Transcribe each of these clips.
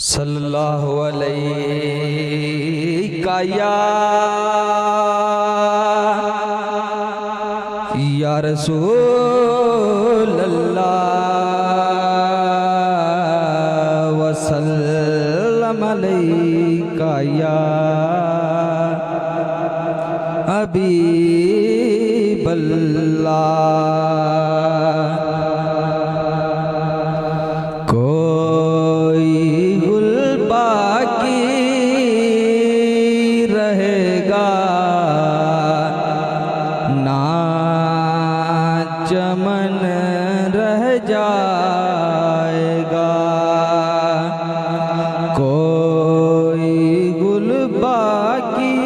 सल्लल्लाहु अलैहि या रसूल अल्लाह वसल्लम अलैका या हबीब अल्लाह। कोई गुल बाकी रहेगा ना चमन रह जाएगा। कोई गुल बाकी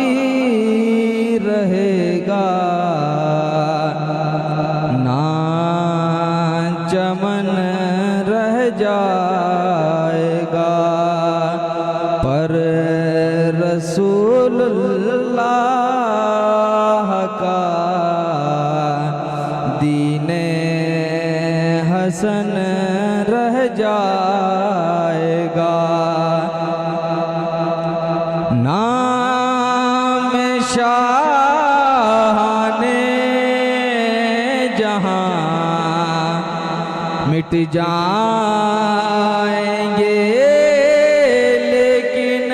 रहेगा ना चमन रह जाएगा। पर रसूलुल्लाह का दीने हसन रह जाएगा। नाम शाहाने जहां मिट जाएंगे, लेकिन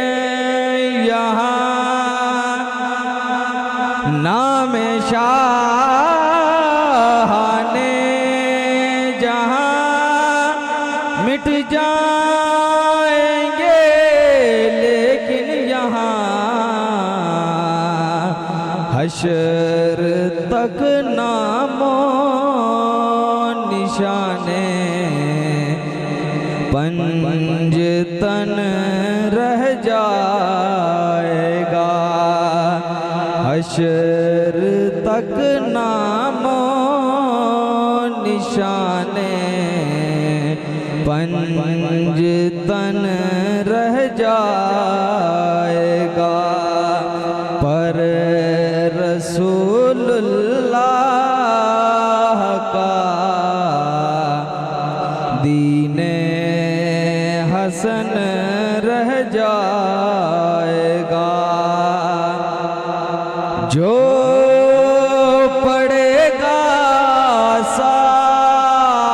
यहाँ नाम शाहाने जहाँ मिट जाएंगे, लेकिन यहाँ हशर तक नामो निशाने पंजतन रह जाएगा। हशर तक नामो निशाने पंजतन रह जाएगा। पर रसूलुल्लाह का दीने हसन रह जाएगा। जो पढ़ेगा साहिबे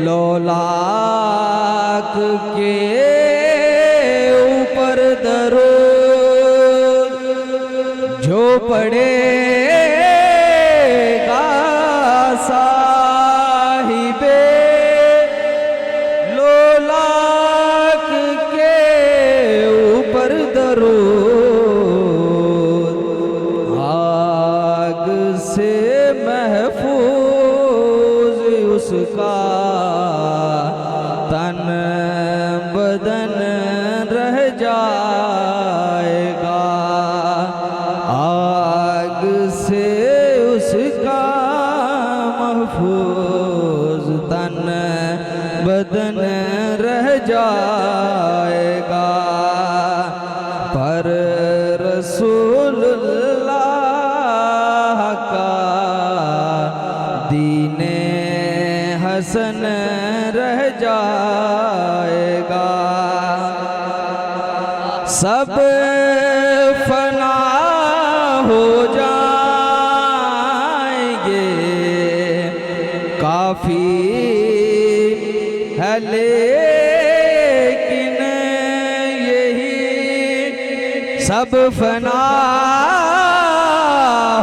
लौलाक के ऊपर दरूद, जो पढ़ेगा साहिबे लौलाक के ऊपर दरूद, आग से महफूज उसका तन बदन रह जाएगा। आग से उसका महफूज तन बदन रह जाएगा। पर रसूलुल्लाह का दीने हसन रह जाएगा। सब फना हो जाएंगे, काफी है लेकिन यही सब फना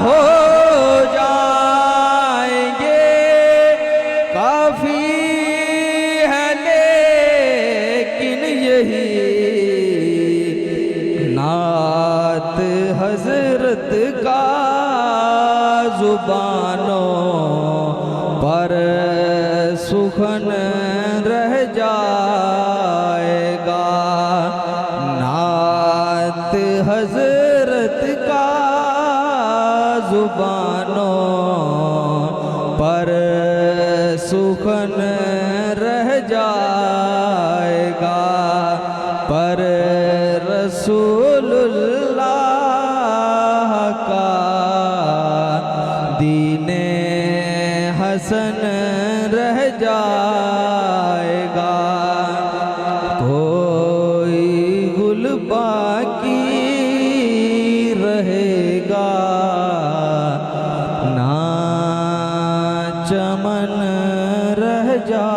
हो जाएंगे, काफी है लेकिन यही नात हजरत का जुबानों पर सुखन रह जाएगा। नात हजरत का जुबानों पर सुखन रह जाएगा। पर रसूलुल्लाह का दीने हसन रह जाएगा। बाकी रहेगा, ना चमन रह जा